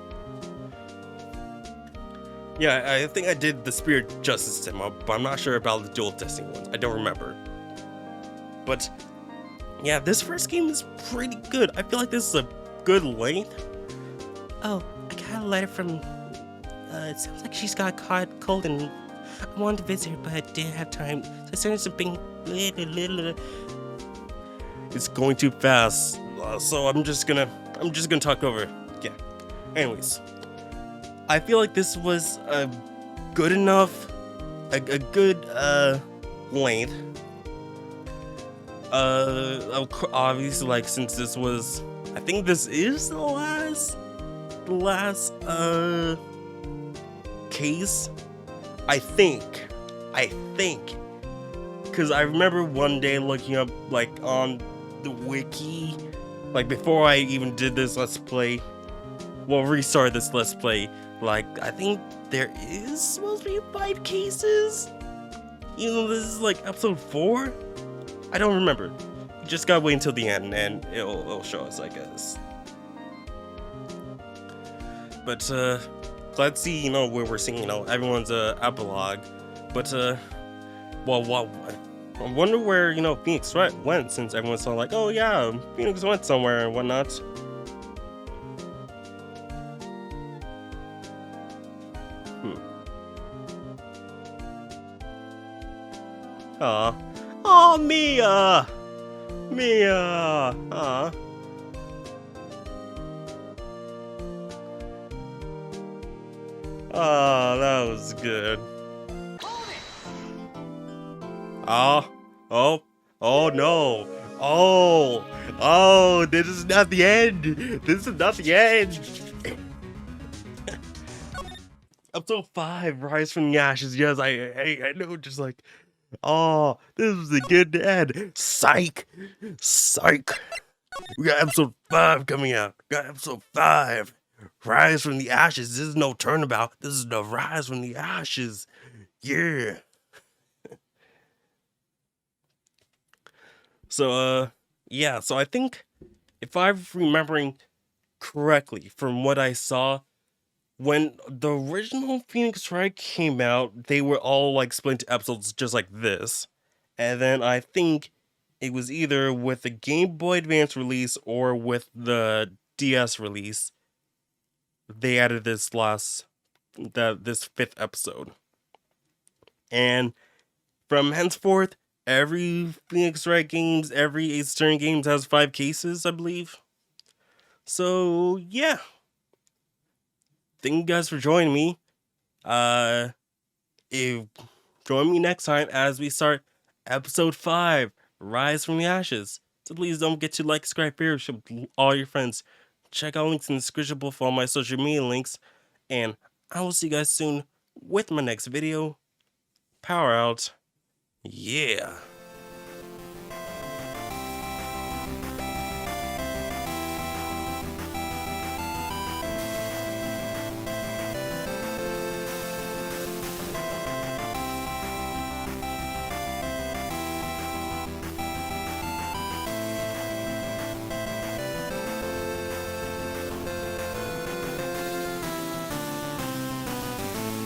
Yeah, I think I did the Spirit Justice demo, but I'm not sure about the Dual Destiny ones. I don't remember. But yeah, this first game is pretty good. I feel like this is a good length. Oh, I got a letter from. It sounds like she's got caught cold and I wanted to visit her, but I didn't have time. So I sent her something. It's going too fast, so I'm just gonna talk over. Yeah. Anyways, I feel like this was a good enough, a good length. Obviously, like, since this was, I think this is the last case. I think, because I remember one day looking up, like, on the wiki, like, before I even did this let's play, restarted this let's play, like, I think there is supposed to be 5 cases, even though this is, like, episode 4? I don't remember. You just gotta wait until the end, and it'll show us, I guess. But, glad to see, where we're seeing, everyone's, epilogue. But, well, I wonder where, Phoenix Wright went, since everyone's so like, oh yeah, Phoenix went somewhere and whatnot. Aw. Aw, Mia! Mia! Aw. Oh, that was good. Oh no. Oh, this is not the end. This is not the end. Episode 5, Rise from the Ashes. Yes, I know, just like, oh, this was a good end. Psych. We got episode 5 coming out. Episode 5. Rise from the Ashes. This is no turnabout. This is the Rise from the Ashes. Yeah. So, so I think, if I'm remembering correctly from what I saw, when the original Phoenix Wright came out, they were all like split into episodes just like this. And then I think it was either with the Game Boy Advance release or with the DS release, they added this this 5th episode. And from henceforth, every Phoenix Wright games, every Ace Attorney games has 5 cases, I believe. So, yeah. Thank you guys for joining me. Join me next time as we start episode 5, Rise from the Ashes. So please don't forget to like, subscribe, share with all your friends. Check out links in the description below for all my social media links. And I will see you guys soon with my next video. Power out. Yeah.